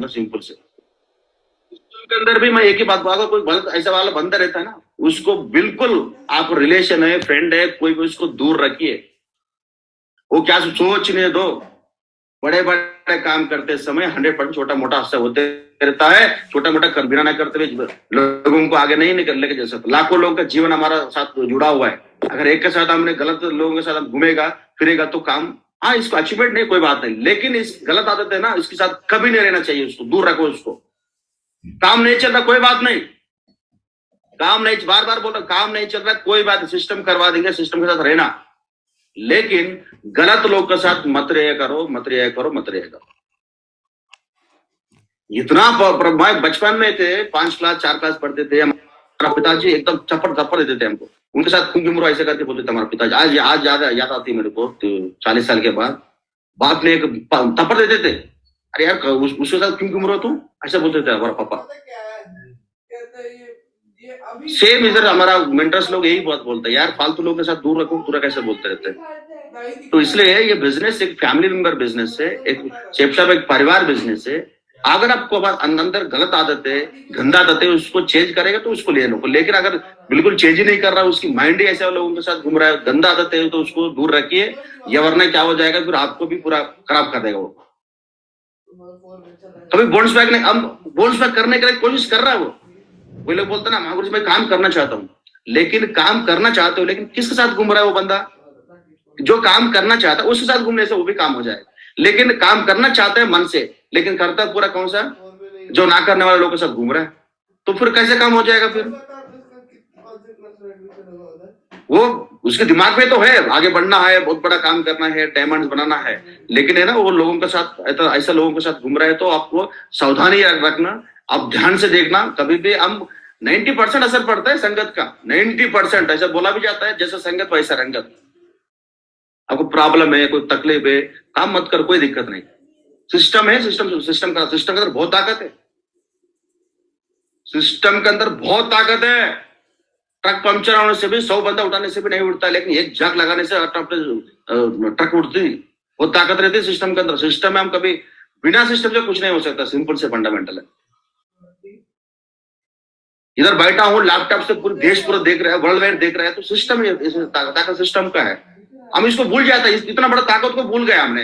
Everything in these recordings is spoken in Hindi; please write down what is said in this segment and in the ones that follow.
सिंपल से। के अंदर भी मैं एक ही बात बोला, कोई ऐसा वाला बंदा रहता है ना, उसको बिल्कुल आप रिलेशन है, फ्रेंड है, कोई भी उसको दूर रखिए। वो क्या सोचने दो, बड़े बड़े काम करते समय 100% छोटा मोटा हादसा होते रहता है। छोटा मोटा बिना ना करते हुए लोगों को आगे नहीं निकल लेके जा सकते। लाखों लोगों का जीवन हमारा साथ जुड़ा हुआ है। अगर एक के साथ हमने गलत लोगों के साथ घूमेगा फिरेगा तो काम, हाँ इसको अचीवमेंट नहीं, कोई बात नहीं, लेकिन इस गलत आदत है ना, इसके साथ कभी नहीं रहना चाहिए। उसको दूर रखो। उसको काम नहीं चल रहा कोई बात नहीं, काम नहीं, बार बार बोल रहा काम नहीं चल रहा कोई बात, सिस्टम करवा देंगे, सिस्टम के साथ रहना, लेकिन गलत लोग के साथ मत रहा करो, मत रहा करो, मत रहा करो। इतना मैं बचपन में थे, 5 क्लास 4 क्लास पढ़ते थे, हमारा पिताजी एकदम चप्पड़ थप्पड़ देते थे हमको। उनके साथ खूंगी मुरो ऐसे करके बोलते थे हमारे पिताजी। आज ज्यादा याद आती है मेरे को, 40 साल के बाद बाप ने एक थप्पड़ देते थे। अरे यार उसके साथ क्यों मुरो तुम, ऐसा बोलते थे हमारा पापा। सेम इधर हमारा मेंटर्स लोग यही बात बोलते हैं, यार फालतू लोगों के साथ दूर रखो, पूरा कैसे बोलते रहते हैं। तो इसलिए ये बिजनेस एक फैमिली मेंबर बिजनेस है, एक शेपशाप एक परिवार बिजनेस है। अगर आपको अंदर गलत आदत है, गंदा आदत है, उसको चेंज करेगा तो उसको ले लो, लेकिन अगर बिल्कुल चेंज ही नहीं कर रहा, उसकी माइंड ही ऐसे लोगों के साथ घूम रहा है, गंदा आदत है, तो उसको दूर रखिए, या वरना क्या हो जाएगा फिर आपको भी पूरा खराब कर देगा वो। कभी बोन्स बैक नहीं, अब बोन्स बैक करने के लिए कोशिश कर रहा है वो। कोई लोग बोलते ना महागुरु मैं काम करना चाहता हूँ, लेकिन काम करना चाहते हो लेकिन किसके साथ घूम रहा है वो बंदा। जो काम करना चाहता है उसके साथ घूमने से वो भी काम हो जाएगा, लेकिन काम करना चाहते हैं मन से, लेकिन करता पूरा कौन सा, जो ना करने वाले लोगों के साथ घूम रहा है, तो फिर कैसे काम हो जाएगा। फिर वो उसके दिमाग में तो है आगे बढ़ना है, बहुत बड़ा काम करना है, डायमंड्स बनाना है, लेकिन है ना वो लोगों के साथ ऐसा लोगों के साथ घूम रहा है, तो आपको सावधानी रखना, आप ध्यान से देखना। कभी भी हम 90% असर पड़ता है संगत का, 90% ऐसा बोला भी जाता है, जैसा संगत वैसा रंगत। आपको प्रॉब्लम है, कोई तकलीफ है, काम मत कर, कोई दिक्कत नहीं। सिस्टम है, सिस्टम के अंदर बहुत ताकत है, सिस्टम के अंदर बहुत ताकत है। ट्रक पंक्चर होने से भी 100 बंदा उठाने से भी नहीं उठता, लेकिन एक जग लगाने से ट्रक उठती, बहुत ताकत रहती है सिस्टम के अंदर। सिस्टम में हम कभी बिना सिस्टम से कुछ नहीं हो सकता, सिंपल से फंडामेंटल है। इधर बैठा हूँ लैपटॉप से पूरे देश पूरा देख रहा है, वर्ल्ड वाइड देख रहा है, तो सिस्टम ताकत सिस्टम का है। हम इसको भूल जाता है, इतना बड़ा ताकत को भूल गए हमने।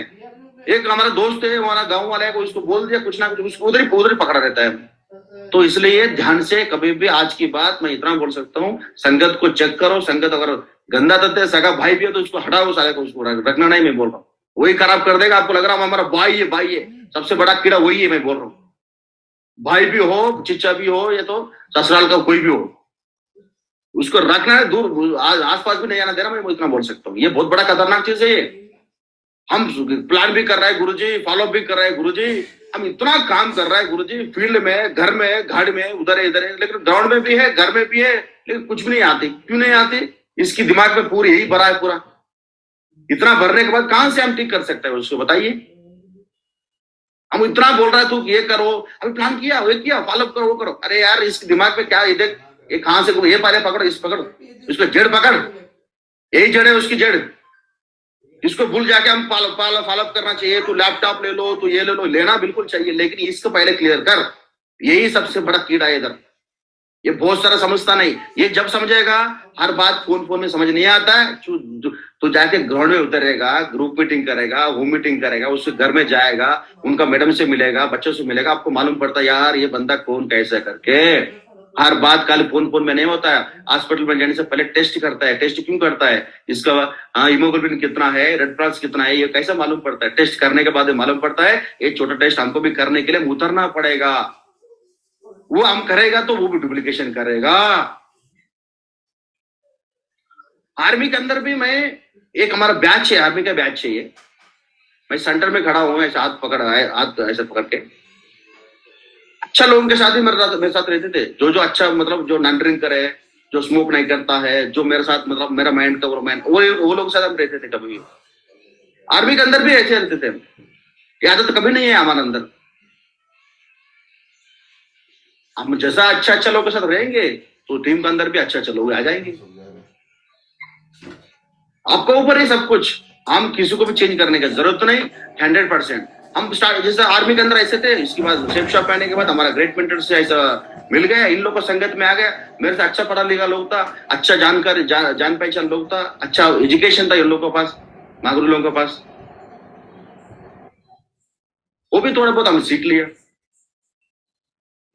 एक हमारा दोस्त है, हमारा गांव वाला है, को इसको बोल दिया कुछ ना कुछ, उसको उधर ही पकड़ा रहता है। तो इसलिए ध्यान से कभी भी, आज की बात मैं इतना बोल सकता हूँ, संगत को चेक करो। संगत अगर गंदा तत्व है, सगा भाई भी है, तो उसको हटाओ, सारे को उसको रखना नहीं, मैं बोल रहा हूँ। वही खराब कर देगा, आपको लग रहा है हमारा भाई है, सबसे बड़ा कीड़ा वही है, मैं बोल रहा हूँ। भाई भी हो, चिच्चा भी हो, या तो ससुराल का कोई भी हो, उसको रखना है दूर, आसपास भी नहीं आना देना, मैं इतना बोल सकता हूँ। ये बहुत बड़ा खतरनाक चीज है ये। हम प्लान भी कर रहे हैं गुरुजी, फॉलो भी कर रहे हैं गुरुजी, हम इतना काम कर रहे हैं गुरुजी, फील्ड में, घर में, घाट में, उधर है इधर है, लेकिन ग्राउंड में भी है, घर में भी है, लेकिन कुछ भी नहीं आती। क्यों नहीं आती? इसकी दिमाग में पूरी यही भरा है पूरा। इतना भरने के बाद कहां से हम ठीक कर सकते हैं उसको, बताइए। हम इतना बोल रहे तू ये करो, अभी प्लान किया, वो किया, फॉलो करो, वो करो। अरे यार इसके दिमाग में क्या, ये देख, ये कहां से, ये पहले पकड़ो, इस पकड़ो, इसको जड़ पकड़, यही जड़ है उसकी जड़। इसको भूल जाके हम फॉलो करना चाहिए, तू लैपटॉप ले लो, तू ये ले लो, लेना बिल्कुल चाहिए, लेकिन इसको पहले क्लियर कर। यही सबसे बड़ा कीड़ा है इधर। ये बहुत सारा समझता नहीं, ये जब समझेगा, हर बात फोन में समझ नहीं आता है, तो जाके ग्राउंड में उतरेगा, ग्रुप मीटिंग करेगा, होम मीटिंग करेगा, उसके घर में जाएगा, उनका मैडम से मिलेगा, बच्चों से मिलेगा, आपको मालूम पड़ता है यार ये बंदा कौन कैसे करके। हर बात खाली फोन में नहीं होता है। हॉस्पिटल में जाने से पहले टेस्ट करता है। टेस्ट क्यों करता है? इसका हीमोग्लोबिन कितना है, रेड ब्लड कितना है, ये कैसे मालूम पड़ता है? टेस्ट करने के बाद मालूम पड़ता है। ये छोटा टेस्ट हमको भी करने के लिए उतरना पड़ेगा, वो हम करेगा तो वो भी डुप्लीकेशन करेगा। आर्मी के अंदर भी मैं, एक हमारा बैच है, आर्मी का बैच है ये, मैं सेंटर में खड़ा हूं, ऐसे हाथ ऐसे पकड़ के, अच्छा लोगों के साथ ही मेरे साथ रहते थे, जो अच्छा, मतलब जो नॉन ड्रिंक करे, जो स्मोक नहीं करता है, जो मेरे साथ, मतलब मेरा माइंड का वो लोग साथ हम रहते थे। कभी भी आर्मी के अंदर भी ऐसे रहते थे, ये आदत कभी नहीं है हमारे अंदर। हम जैसा अच्छा लोगों के साथ रहेंगे तो टीम के अंदर भी अच्छा लोग आ जाएंगे। आपको ऊपर ही सब कुछ, हम किसी को भी चेंज करने की जरूरत नहीं। 100% हम स्टार्ट जैसे आर्मी के अंदर ऐसे थे, इसके बाद शेप शॉप पहनने के बाद हमारा ग्रेट मेंटर से ऐसा मिल गया, इन लोगों को संगत में आ गया, मेरे से अच्छा पढ़ा लिखा लोग था, अच्छा जानकारी जान पहचान लोग था, अच्छा एजुकेशन था इन लोगों के पास, नागरिक लोगों के पास, वो भी थोड़ा बहुत हम सीख लिया।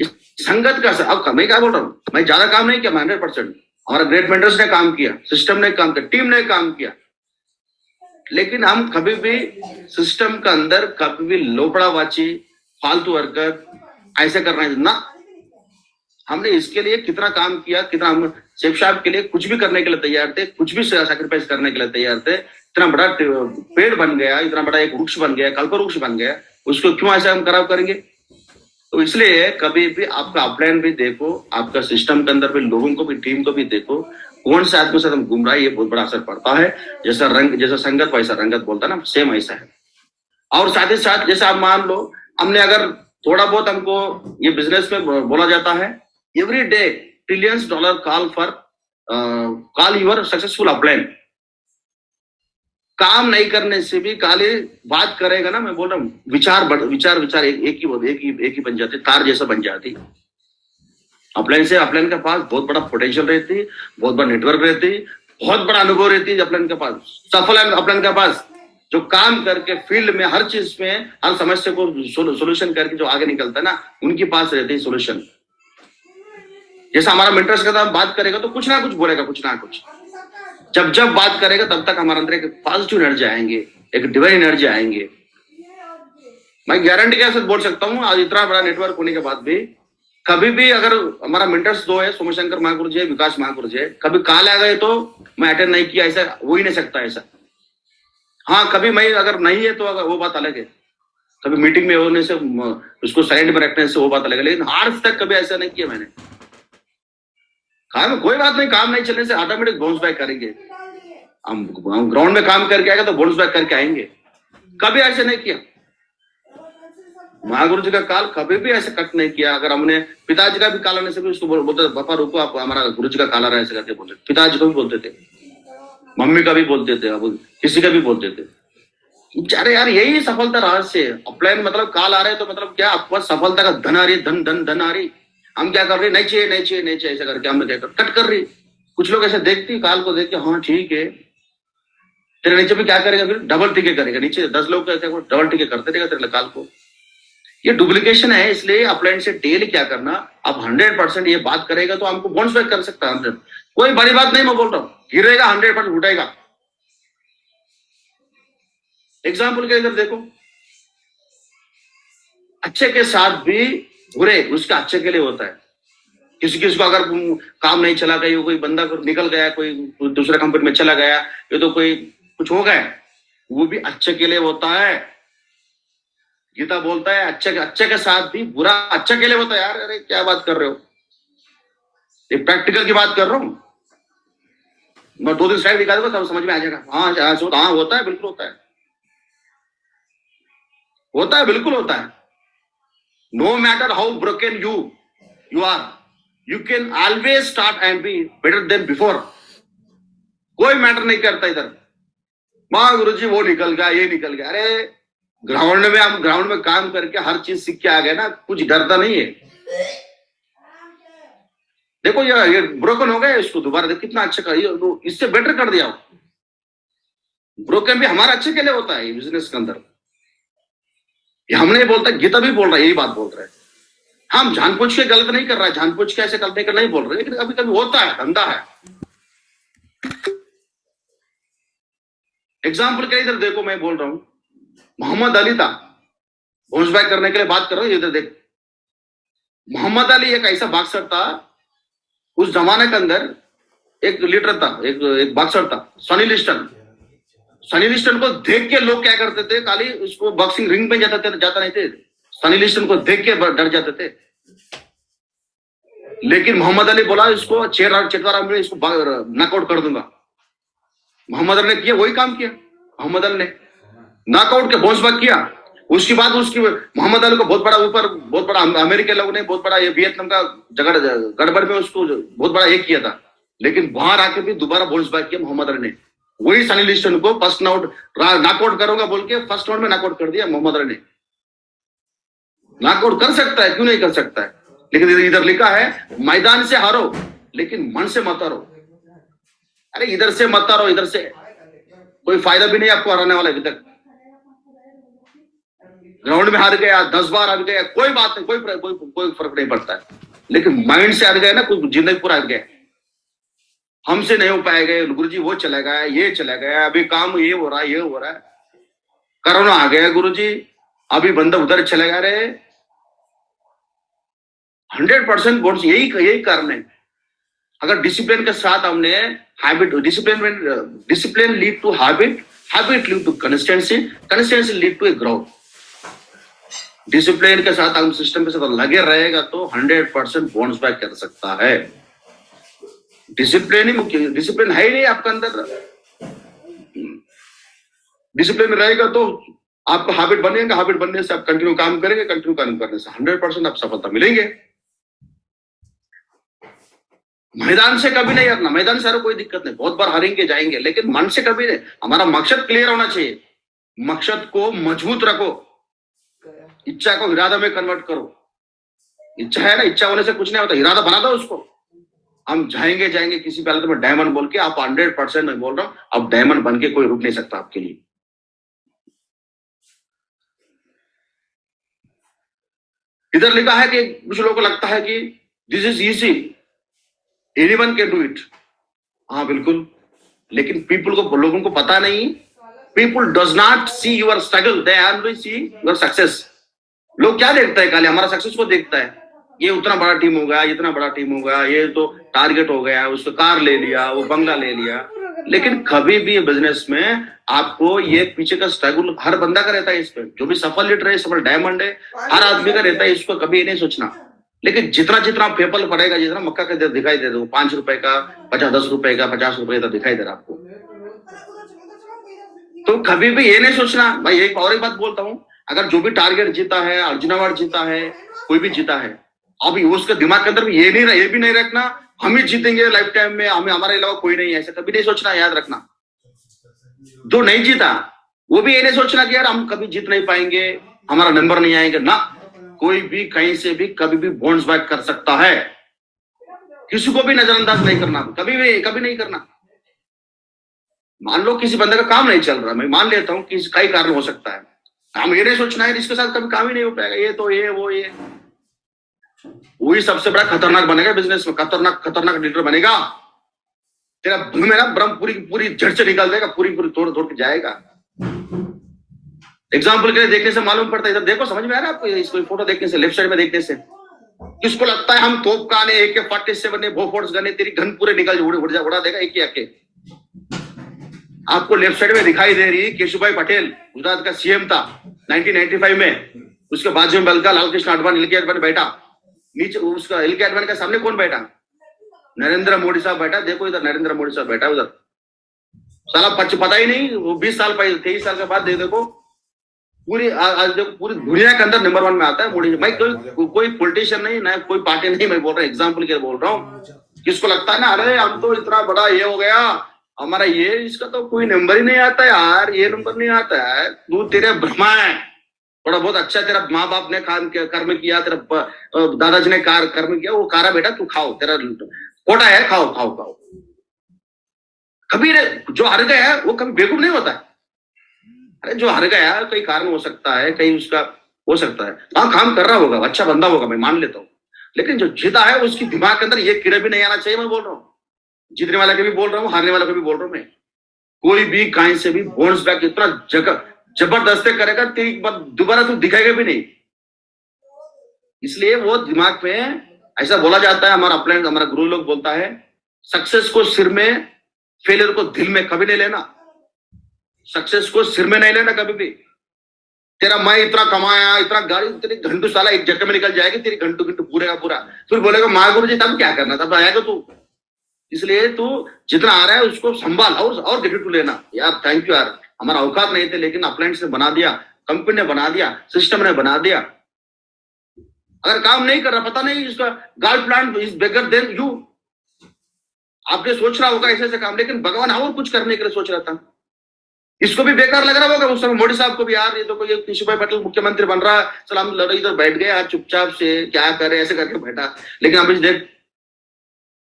इस संगत का अब मैं क्या बोल रहा हूँ, मैं ज्यादा काम नहीं किया, मैं 100%, हमारा ग्रेट मेंटर्स ने काम किया, सिस्टम ने काम किया, टीम ने काम किया, लेकिन हम कभी भी सिस्टम के अंदर कभी भी लोपड़ावाची, फालतू हरकत ऐसे करना है ना। हमने इसके लिए कितना काम किया, कितना हम शेख साहब के लिए कुछ भी करने के लिए तैयार थे, कुछ भी सैक्रिफाइस करने के लिए तैयार थे। इतना बड़ा पेड़ बन गया, इतना बड़ा एक वृक्ष बन गया, कल्प वृक्ष बन गया, उसको क्यों ऐसा हम खराब करेंगे? तो इसलिए कभी भी आपका अपलाइन भी देखो, आपका सिस्टम के अंदर भी लोगों को भी, टीम को भी देखो, कौन से आदमी से हम घूम रहा है, ये बहुत बड़ा असर पड़ता है। जैसा रंग, जैसा संगत वैसा रंगत बोलता है ना, सेम ऐसा है। और साथ ही साथ जैसे आप मान लो, हमने अगर थोड़ा बहुत हमको ये बिजनेस में बोला जाता है, every day trillions dollar call your successful upline. काम नहीं करने से भी खाली बात करेगा ना, मैं बोल रहा हूँ, विचार एक ही बन जाते, तार जैसा बन जाती। अपलाइन से अपलाइन के पास बहुत बड़ा पोटेंशियल रहती, बहुत बड़ा नेटवर्क रहती, बहुत बड़ा अनुभव रहती है अपलाइन के पास। सफल अपलाइन के पास जो काम करके फील्ड में हर चीज में हर समस्या को सोल्यूशन करके जो आगे निकलता है ना, उनके पास रहती है सोल्यूशन। जैसा हमारा मेंटर्स के साथ बात करेगा तो कुछ ना कुछ बोलेगा, कुछ ना कुछ, जब बात करेगा तब तक हमारे अंदर एक पॉजिटिव एनर्जी आएंगे, एक डिवाइन एनर्जी आएंगे। मैं गारंटी के साथ बोल सकता हूँ, आज इतना बड़ा नेटवर्क होने के बाद भी कभी भी अगर हमारा मेंटर्स दो है, सोमशंकर महागुरु जी, विकास महागुरु जी, कभी कॉल आ गए तो मैं अटेंड नहीं किया, ऐसा हो ही नहीं सकता ऐसा। हाँ, कभी मैं अगर नहीं है तो अगर वो बात अलग है, कभी मीटिंग में होने से उसको साइलेंट में रखने से वो बात अलग है, लेकिन आज तक कभी ऐसा नहीं किया मैंने। काम कोई बात नहीं, काम नहीं चलने से ऑटोमेटिक बाउंस बैक करेंगे। हम ग्राउंड में काम करके आएगा तो बाउंस बैक करके आएंगे, कभी ऐसे नहीं किया। महागुरु जी का काल कभी भी ऐसे कट नहीं किया। अगर हमने पिताजी का भी काल आने से भी उसको बोलते पापा रुको, आप हमारा गुरु जी का काल आ रहा है ऐसे करके बोलते, पिताजी को भी बोलते थे, मम्मी का भी बोलते थे, अब किसी का भी बोलते थे। अरे यार, यही सफलता रहस्य है। अपलाइन मतलब काल आ रहे तो मतलब क्या, आपके पास सफलता का धन आ रही, धन धन धन आ रही। हम क्या कर रहे, नहीं चाहिए नहीं चाहिए नहीं चाहिए ऐसा करके हम क्या कट कर रही। कुछ लोग ऐसे देखती काल को देख के, हाँ ठीक है, तेरे नीचे भी क्या करेगा, फिर डबल टिके करेगा, नीचे 10 लोग डबल टिके करते रहेगा तेरे काल को। ये डुप्लीकेशन है। इसलिए अपलाइन से डेली क्या करना, अब 100% ये बात करेगा तो हमको बाउंस बैक कर सकता है 100। कोई बड़ी बात नहीं, मैं बोल रहा हूँ, गिरेगा 100% उठेगा। एग्जाम्पल के इधर देखो, अच्छे के साथ भी बुरे उसका अच्छे के लिए होता है। किसी को अगर काम नहीं चला गया, कोई बंदा निकल गया, कोई दूसरा कंपनी में चला गया, ये तो कोई कुछ हो गया, वो भी अच्छे के लिए होता है। गीता बोलता है अच्छे के साथ भी बुरा अच्छे के लिए होता है। यार अरे क्या बात कर रहे हो, ये प्रैक्टिकल की बात कर रहा हूं मैं। 2 दिन स्लाइड दिखा दूंगा तब समझ में आ जाएगा। हाँ होता है, बिल्कुल होता है, होता है, बिल्कुल होता है। No matter how broken you are, you can always start and be better than before. कोई मैटर नहीं करता इधर, मां गुरु जी वो निकल गया, ये निकल गया। अरे ग्राउंड में काम करके हर चीज सीख के आ गए ना, कुछ डरता नहीं है। देखो ये ब्रोकन हो गया, इसको दोबारा देखो कितना अच्छा कर, इससे बेटर कर दिया। ब्रोकन भी हमारा अच्छे के लिए होता है बिजनेस के अंदर। हम नहीं बोलता, गीता भी बोल रहा है, यही बात बोल रहा है। हम जानबूझ के गलत नहीं कर रहा है, जानबूझ के ऐसे करने का नहीं बोल रहे, लेकिन कभी कभी होता है, धंधा है। एग्जाम्पल के इधर देखो, मैं बोल रहा हूं, मोहम्मद अली था, बाउंस बैक करने के लिए बात कर रहा हूं, इधर देख। मोहम्मद अली एक ऐसा बॉक्सर था, उस जमाने के अंदर एक लीडर था, एक बॉक्सर था, सनी लिस्टन। सनी लिस्टन को देख के लोग क्या करते थे, खाली उसको बॉक्सिंग रिंग में जाता नहीं थे, सनी लिस्टन को देख के डर जाते थे। लेकिन मोहम्मद अली बोला इसको चेतवा राउंड में इसको नॉकआउट कर दूंगा। मोहम्मद अली ने किया, वही काम किया। मोहम्मद अली ने नॉकआउट के बाउंस बैक किया। उसके बाद उसकी मोहम्मद अली को बहुत बड़ा अमेरिकी लोगों ने बहुत बड़ा ये वियतनाम का गड़बड़ में उसको बहुत बड़ा एक किया था, लेकिन बाहर आके भी दोबारा बाउंस बैक किया मोहम्मद अली ने। वही सनी लिस्टन को फर्स्ट नॉकआउट करूंगा बोल के फर्स्ट राउंड में नॉकआउट कर दिया मोहम्मद अली ने। नॉकआउट कर सकता है, क्यों नहीं कर सकता है। लेकिन इधर लिखा है मैदान से हारो लेकिन मन से मत हारो। अरे इधर से मत हारो, इधर से कोई फायदा भी नहीं आपको हराने वाला। अभी तक ग्राउंड में हार गया, 10 बार हार गया, कोई बात नहीं, कोई फर्क नहीं पड़ता है। लेकिन माइंड से हार गया ना, कोई जिंदगी पूरा हार गया। हमसे नहीं हो पाएगा, गुरुजी वो चला गया, ये चला गया, अभी काम ये हो रहा है, ये हो रहा है, कोरोना आ गया गुरुजी, अभी बंदा उधर चले गया। रे 100% बोर्ड यही कारण है। अगर डिसिप्लिन के साथ हमने habit, discipline lead to habit, habit lead to consistency, consistency lead to a growth. Discipline के साथ हम सिस्टम के साथ लगे रहेगा तो 100% बाउंस बैक कर सकता है। डिसिप्लिन ही मुख्य, डिसिप्लिन है ही नहीं आपका अंदर। डिसिप्लिन रहेगा तो आपका हैबिट बनेगा, हैबिट बनने से आप कंटिन्यू काम करेंगे, कंटिन्यू काम करने से 100% आप सफलता मिलेंगे। मैदान से कभी नहीं हारना, मैदान से हारो कोई दिक्कत नहीं, बहुत बार हारेंगे जाएंगे, लेकिन मन से कभी नहीं। हमारा मकसद क्लियर होना चाहिए, मकसद को मजबूत रखो, इच्छा को इरादा में कन्वर्ट करो। इच्छा है ना, इच्छा होने से कुछ नहीं होता, इरादा बना दो उसको। हम जाएंगे किसी पहले तो मैं डायमंड बोल के, आप 100% नहीं बोल रहा हूं, आप डायमंड बन के कोई रुक नहीं सकता आपके लिए। इधर लिखा है कि कुछ लोगों को लगता है कि this is easy, anyone can do it. हाँ बिल्कुल, लेकिन लोगों को पता नहीं, people does not see your struggle, they only see your success. लोग क्या देखता है, खाली हमारा सक्सेस को देखता है, ये उतना बड़ा टीम हो गया, इतना बड़ा टीम हो गया, ये तो टारगेट हो गया, उसको कार ले लिया, वो बंगला ले लिया। लेकिन कभी भी बिजनेस में आपको ये पीछे का स्ट्रगल हर बंदा का रहता है। इस पे जो भी सफल लीडर है, सफल डायमंड है, हर आदमी का रहता है, इसको कभी नहीं सोचना। लेकिन जितना पेपर पड़ेगा, जितना मक्का का दिखाई दे दो, 5 रुपए का, 10 रुपए का, 50 रुपए का दिखाई दे रहा आपको, तो कभी भी ये नहीं सोचना। भाई एक और एक बात बोलता हूँ, अगर जो भी टारगेट जीता है, अर्जुन अवार्ड जीता है, कोई भी जीता है, अभी उसके दिमाग के अंदर भी ये भी नहीं रखना हम ही जीतेंगे लाइफ टाइम में, हमें हमारे अलावा कोई नहीं, ऐसा कभी नहीं सोचना। याद रखना, जो नहीं जीता वो भी ये नहीं सोचना कि यार हम कभी जीत नहीं पाएंगे, हमारा नंबर नहीं आएंगे ना। कोई भी कहीं से भी कभी भी बाउंस बैक कर सकता है। किसी को भी नजरअंदाज नहीं करना, कभी नहीं करना। मान लो किसी बंदे का काम नहीं चल रहा, मैं मान लेता हूँ कि कई कारण हो सकता है, हम ये नहीं सोचना है इसके साथ कभी काम ही नहीं हो पाएगा, ये तो ये वो ये, वही सबसे बड़ा खतरनाक बनेगा बिजनेस में, खतरनाक लीडर बनेगा। तेरा में ना ब्रह्म पूरी जड़ से निकाल देगा, पूरी तोड़ के जाएगा। एग्जाम्पल के लिए देखने से मालूम पड़ता है, इधर देखो, समझ में आ रहा है आपको, इसको फोटो देखने से, लेफ्ट साइड में देखने से किसको लगता है हम तोप का ने, AK-47 ने, बोफोर्स गने, तेरी घन पूरे निकल उड़ा देगा एक ही आके। आपको लेफ्ट साइड में दिखाई दे रही केशुभाई पटेल, गुजरात का CM था 1995 में, उसके बाजू में बलका लालकृष्ण आडवाणी, LK आडवाणी बैठा, नीचे उसका LK आडवाणी का सामने कौन बैठा, नरेंद्र मोदी साहब बैठा। देखो इधर नरेंद्र मोदी साहब बैठा उधर, साला पता ही नहीं, वो 20 साल पहले, 23 साल के बाद देखो पूरी दुनिया के अंदर नंबर 1 में आता है मोदी। मैं कोई पॉलिटिशियन नहीं, ना कोई पार्टी नहीं, मैं बोल रहा हूँ एग्जाम्पल के बोल रहा हूँ। किसको लगता है ना, अरे हम तो इतना बड़ा ये हो गया हमारा, ये इसका तो कोई नंबर ही नहीं आता यार, ये नंबर नहीं आता है, तू तेरे भ्रमा है। थोड़ा बहुत अच्छा तेरा माँ बाप ने कर्म किया, तेरा दादाजी ने कर्म किया, वो कारा बेटा तू खाओ, तेरा कोटा है, खाओ। कभी जो हार गया है वो कभी बेवकूफ नहीं होता है। अरे जो हार गया कई कारण हो सकता है, कहीं उसका हो सकता है, हाँ काम कर रहा होगा, अच्छा बंदा होगा, मैं मान लेता हूँ। लेकिन जो जीता है उसकी दिमाग के अंदर ये कीड़ा भी नहीं आना चाहिए। मैं बोल रहा हूँ, जीतने वाला के भी बोल रहा हूँ, हारने वाला के भी बोल रहा हूँ। मैं कोई भी कहीं से भी बाउंस बैक इतना जबरदस्त करेगा, तेरी बात दोबारा तू दिखाएगा भी नहीं। इसलिए वो दिमाग में ऐसा बोला जाता है, हमारा गुरु लोग बोलता है, सक्सेस को सिर में, फेलियर को दिल में कभी नहीं लेना। सक्सेस को सिर में नहीं लेना कभी भी। तेरा मैं इतना कमाया, इतना गाड़ी, तेरी घंटू साला एक जगह में निकल जाएगी, तेरी घंटू पूरे का पूरा, फिर बोलेगा माँ गुरु जी तब क्या करना, तब आएगा तू। इसलिए तू जितना आ रहा है उसको संभाल और क्रेडिट लेना। यार थैंक यू यार, हमारा औकात नहीं थे, लेकिन अप्लायंस ने बना दिया, कंपनी ने बना दिया, सिस्टम ने बना दिया। अगर काम नहीं कर रहा, पता नहीं इसका guard plant is bigger than you, आपने सोच रहा होगा ऐसे काम, लेकिन भगवान और कुछ करने के लिए सोच रहा था। इसको भी बेकार लग रहा होगा उस समय मोदी साहब को भी, यार ये तो कोई केशुभाई पटेल मुख्यमंत्री बन रहा, चल हम लड़ो इधर बैठ गए यार चुपचाप से, क्या करे ऐसे करके बैठा। लेकिन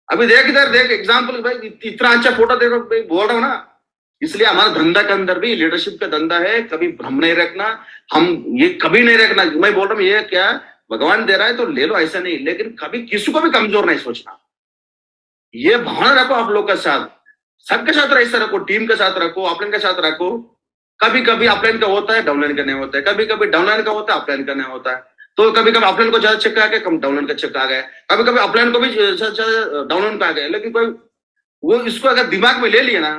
अभी देख इधर देख एग्जाम्पल भाई, इतना अच्छा फोटो देखो भाई, बोल रहा हूँ ना। इसलिए हमारा धंधा के अंदर भी लीडरशिप का धंधा है, कभी भ्रम नहीं रखना, हम ये कभी नहीं रखना। मैं बोल रहा हूँ ये क्या भगवान दे रहा है तो ले लो, ऐसा नहीं, लेकिन कभी किसी को भी कमजोर नहीं सोचना। ये भावना रखो आप लोग का साथ, सबके साथ ऐसा रखो, टीम के साथ रखो, अपलाइन के साथ रखो। कभी कभी अपलाइन का होता है, डाउनलाइन का नहीं होता है, कभी कभी डाउनलाइन का होता है, अपलाइन का नहीं होता है। तो कभी कभी अपलाइन को ज्यादा चेक आ गया, कम डाउनलाइन का चेक आ गया, कभी कभी अपलाइन को भी डाउनलाइन का आ गया। लेकिन कोई वो इसको अगर दिमाग में ले लिया ना,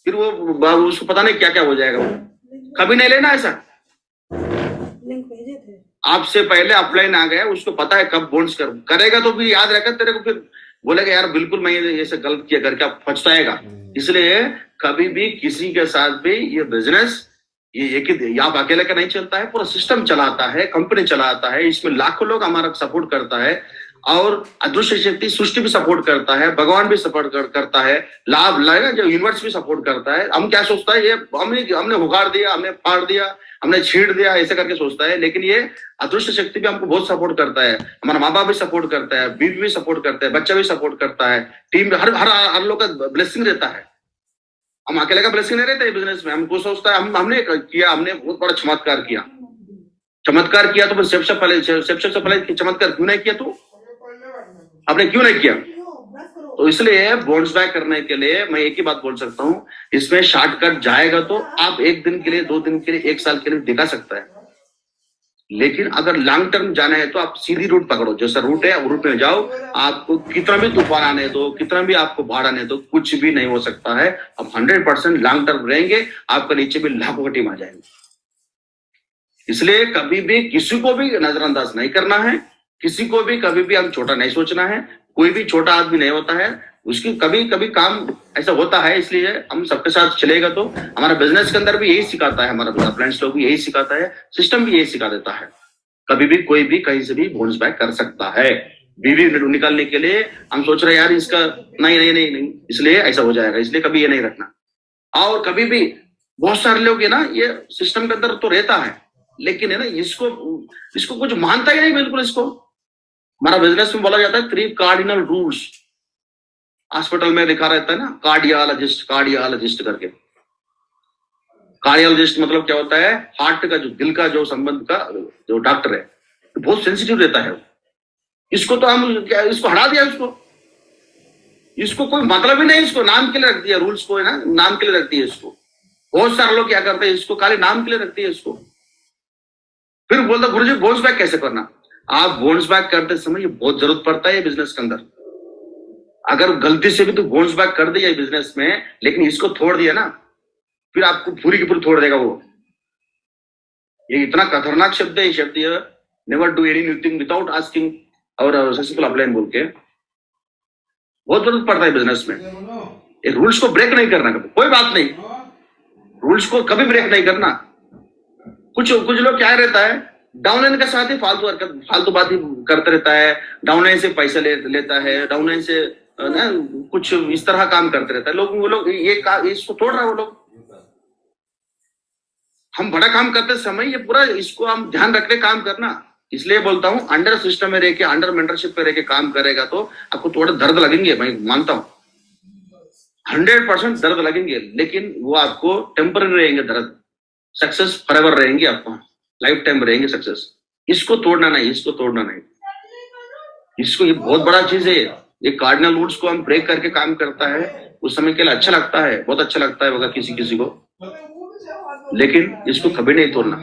फिर वो उसको पता नहीं क्या क्या हो जाएगा। कभी नहीं लेना ऐसा। आपसे पहले अपलाइन आ गया, उसको पता है कब बोन्स करेगा, तो भी याद रखा तेरे को, फिर बोलेगा यार बिल्कुल मैं ऐसे गलत किया करके आप पछताएगा। इसलिए कभी भी किसी के साथ भी ये बिजनेस ये एक ही आप अकेले का नहीं चलता है, पूरा सिस्टम चलाता है, कंपनी चलाता है, इसमें लाखों लोग हमारा सपोर्ट करता है, और अदृश्य शक्ति सृष्टि भी सपोर्ट करता है, भगवान भी सपोर्ट करता है, लाभ लाएगा जो यूनिवर्स भी सपोर्ट करता है। हम क्या सोचता है, ये हमने हुकार दिया, हमने फाड़ दिया, हमने छीड़ दिया, ऐसे करके सोचता है। लेकिन ये अदृश्य शक्ति भी हमको बहुत सपोर्ट करता है, हमारा माँ बाप भी सपोर्ट करता है, बीवी भी सपोर्ट करता है, बच्चा भी सपोर्ट करता है, टीम हर हर हर लोग का ब्लेसिंग रहता है। हम अकेले का ब्लेसिंग नहीं रहता है बिजनेस में। हमको सोचता है हमने किया, हमने बहुत बड़ा चमत्कार किया, तो फिर सबसे पहले चमत्कार क्यों नहीं किया, तू आपने क्यों नहीं किया? तो इसलिए बाउंस बैक करने के लिए मैं एक ही बात बोल सकता हूँ, इसमें शॉर्टकट जाएगा तो आप एक दिन के लिए, 2 दिन के लिए, 1 साल के लिए दिखा सकता है। लेकिन अगर लॉन्ग टर्म जाना है तो आप सीधी रूट पकड़ो, जैसा रूट है वो रूट में जाओ। आपको कितना भी तूफान आने दो, कितना भी आपको बाढ़ आने दो, कुछ भी नहीं हो सकता है। आप 100% लॉन्ग टर्म रहेंगे, आपका नीचे भी लाखों का टीम आ जाएंगे। इसलिए कभी भी किसी को भी नजरअंदाज नहीं करना है, किसी को भी कभी भी हम छोटा नहीं सोचना है। कोई भी छोटा आदमी नहीं होता है, उसकी कभी कभी काम ऐसा होता है। इसलिए हम सबके साथ चलेगा तो हमारा बिजनेस के अंदर भी यही सिखाता है, हमारा अपलायंस लोग भी यही सिखाता है, सिस्टम भी यही सिखा देता है। कभी भी कोई भी कहीं से भी बाउंस बैक कर सकता है। बीवी निकालने के लिए हम सोच रहे हैं यार इसका नहीं नहीं नहीं नहीं, इसलिए ऐसा हो जाएगा, इसलिए कभी ये नहीं रखना। और कभी भी बहुत सारे लोग है ना, ये सिस्टम के अंदर तो रहता है, लेकिन है ना इसको कुछ मानता ही नहीं बिल्कुल। इसको हमारा बिजनेस में बोला जाता है 3 कार्डिनल रूल्स। हॉस्पिटल में लिखा रहता है ना, कार्डियोलॉजिस्ट करके। कार्डियोलॉजिस्ट मतलब क्या होता है, हार्ट का जो दिल का जो संबंध का जो डॉक्टर है, बहुत सेंसिटिव रहता है। इसको तो हम क्या, इसको हटा दिया, इसको कोई मतलब ही नहीं, इसको नाम के लिए रख दिया, रूल्स को है ना नाम के लिए रख दिया इसको। बहुत सारे लोग क्या करते हैं, इसको खाली नाम के लिए रखते हैं इसको। फिर बोलता गुरुजी बाउंस बैक कैसे करना। आप बाउंस बैक करते समय ये बहुत जरूरत पड़ता है बिजनेस के अंदर। अगर गलती से भी तो बाउंस बैक कर दिया बिजनेस में, लेकिन इसको छोड़ दिया ना, फिर आपको पूरी की पूरी छोड़ देगा वो। ये इतना खतरनाक शब्द है, शब्द ये never do any new thing without asking और सक्सेसफुल अपलाइन बोल के, बहुत जरूरत पड़ता है बिजनेस में। ये रूल्स को ब्रेक नहीं करना कभी, कोई बात नहीं, रूल्स को कभी ब्रेक नहीं करना। कुछ लोग क्या रहता है, डाउनलाइन के साथ ही फालतू बात ही करते रहता है, डाउनलाइन से पैसा लेता है, डाउनलाइन से ना कुछ इस तरह काम करते रहता है। वो लोग इसको तोड़ रहा है वो लोग। हम बड़ा काम करते समय ये पूरा इसको हम ध्यान रख के काम करना। इसलिए बोलता हूँ अंडर सिस्टम में रहकर, अंडर मेंटरशिप में रहकर काम करेगा तो आपको थोड़ा दर्द लगेंगे, मैं मानता हूँ 100% दर्द लगेंगे, लेकिन वो आपको टेम्पररी रहेंगे दर्द। सक्सेस फॉरएवर रहेंगे, आपको लाइफ टाइम रहेंगे सक्सेस। इसको तोड़ना नहीं, इसको तोड़ना नहीं, इसको, ये बहुत बड़ा चीज है। ये कार्डिनल रूल्स को हम ब्रेक करके काम करता है, उस समय के लिए अच्छा लगता है, बहुत अच्छा लगता है होगा किसी को, लेकिन इसको कभी नहीं तोड़ना।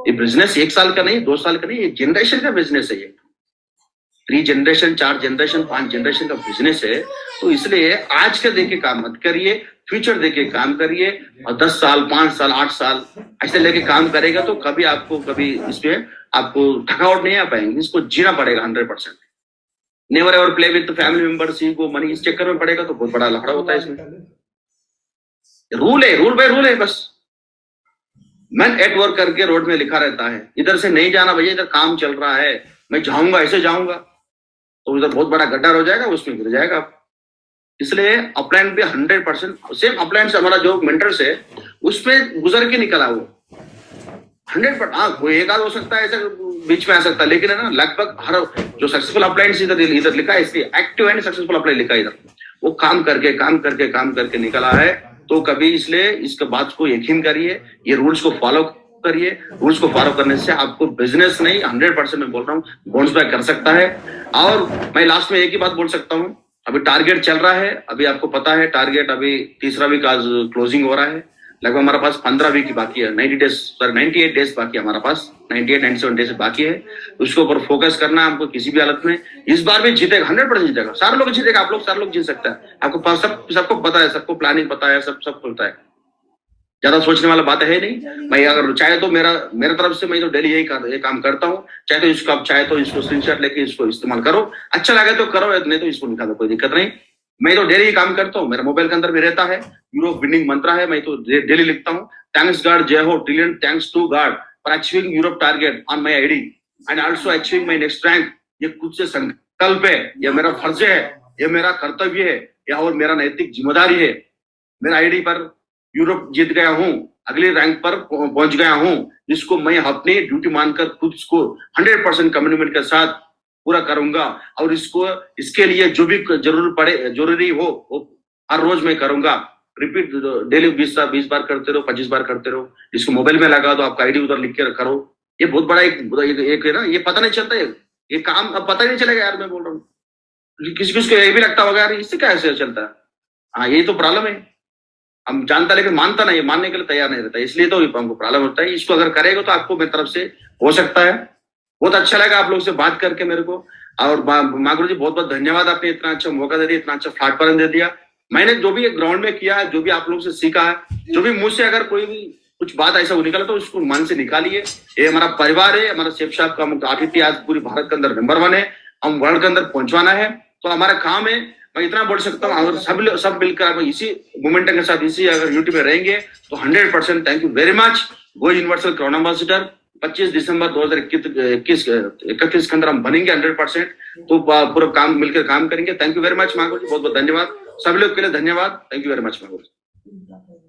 ये बिजनेस 1 साल का नहीं, 2 साल का नहीं, ये जनरेशन का बिजनेस है। ये 3 जनरेशन, 4 जनरेशन, 5 जनरेशन का बिजनेस है। तो इसलिए आज का देख के काम मत करिए, फ्यूचर देख के काम करिए। और 10 साल, 5 साल, 8 साल ऐसे लेके काम करेगा तो कभी इसमें आपको थकावट नहीं आ पाएंगे। इसको जीना पड़ेगा 100%। Never ever play with family members, ego, money, इस चक्कर में पड़ेगा तो बहुत बड़ा लफड़ा होता है इसमें। रूल है, रूल बाय रूल है बस। मैन एट वर्क करके रोड में लिखा रहता है, इधर से नहीं जाना भैया, इधर काम चल रहा है, मैं जाऊंगा ऐसे जाऊंगा, तो इधर बहुत बड़ा गड्ढा हो जाएगा, उसमें गिर जाएगा। इसलिए अपलाइन भी 100% सेम अपलाइन से हमारा जो मेंटर्स है उसमें गुजर के निकला वो 100%। हाँ, कोई एक आध हो सकता है ऐसा बीच में आ सकता है, लेकिन है ना लगभग हर जो सक्सेसफुल अपलाइंस इधर लिखा है, इसलिए एक्टिव एंड सक्सेसफुल अपलाइन लिखा है इधर, वो काम करके निकला है। तो कभी इसलिए इसके बात को यकीन करिए, ये रूल्स को फॉलो करिए। रूल्स को फॉलो करने से आपको बिजनेस नहीं 100% मैं बोल रहा हूँ बाउंस बैक कर सकता है। और मैं लास्ट में एक ही बात बोल सकता हूँ, अभी टारगेट चल रहा है, अभी आपको पता है टारगेट अभी तीसरा वीक आज क्लोजिंग हो रहा है, लगभग हमारे पास 15 वीक बाकी है, 98 डेज बाकी है हमारा पास, 97 डेज बाकी है। उसके ऊपर फोकस करना है हमको किसी भी हालत में। इस बार भी जीतेगा, 100% जीतेगा, सारे लोग जीतेगा, आप लोग सारे लोग जीत सकते हैं। आपको पास सबको पता है, सबको प्लानिंग पता है, सब पता है, ज्यादा सोचने वाला बात है नहीं। मैं अगर चाहे तो मेरा तरफ से मैं तो डेली यही काम करता हूँ। चाहे तो इसको आप चाहे तो इसको स्क्रीनशॉट लेके इसको इस्तेमाल करो, अच्छा लगे तो करो, नहीं तो इसको निकालो, कोई दिक्कत नहीं। मैं तो डेली काम करता हूँ, मेरा मोबाइल के अंदर भी रहता है, यूरोप विनिंग मंत्रा है, मैं तो डेली लिखता हूँ। थैंक्स गॉड, जय हो, trillion thanks to god for achieving Europe target on my ID and also achieving my next rank. ये खुद से संकल्प है, ये मेरा फर्ज है, ये मेरा कर्तव्य है, या और मेरा नैतिक जिम्मेदारी है। मेरा आईडी पर यूरोप जीत गया हूँ, अगले रैंक पर पहुंच गया हूँ, जिसको मैं अपनी ड्यूटी मानकर खुद को 100% कमिटमेंट के साथ पूरा करूंगा। और इसके लिए जो भी जरूरी हो वो हर रोज मैं करूंगा। रिपीट डेली 20 बार करते रहो, 25 बार करते रहो। इसको मोबाइल में लगा दो, आपका आईडी उधर लिख के करो। ये बहुत बड़ा एक है ना, ये पता नहीं चलता है, ये काम अब पता ही नहीं चलेगा यार। मैं बोल रहा हूँ किसी को ये भी लगता होगा यार इससे कैसे चलता है। हाँ, यही तो प्रॉब्लम है, हम जानता लेकिन मानता नहीं, मानने के लिए तैयार नहीं रहता, इसलिए तो हमको प्रॉब्लम होता है। इसको अगर करेगा तो आपको मेरी तरफ से हो सकता है। बहुत अच्छा लगा आप लोग से बात करके मेरे को। और मागुरु जी बहुत बहुत धन्यवाद, आपने इतना अच्छा मौका दे दिया, इतना अच्छा प्लेटफॉर्म दे दिया। मैंने जो भी ग्राउंड में किया है, जो भी आप लोग से सीखा है, जो भी मुझसे अगर कोई भी कुछ बात ऐसा निकला तो उसको मन से निकालिए। ये हमारा परिवार है, हमारा शेफ साहब का आतिथ्य आज पूरी भारत के अंदर नंबर 1 है, हम वर्ल्ड के अंदर पहुंचवाना है, तो हमारा काम है। मैं इतना बोल सकता हूँ, अगर सब मिलकर इसी मोमेंटम के साथ इसी अगर यूट्यूब में रहेंगे तो 100%। Thank you very much. Go universal crown ambassador 25 दिसंबर 2021 के अंदर हम बनेंगे 100%। तो पूरा काम मिलकर काम करेंगे। थैंक यू वेरी मच मांगो जी, बहुत बहुत धन्यवाद। सब लोग के लिए धन्यवाद। थैंक यू वेरी मच मांगो जी।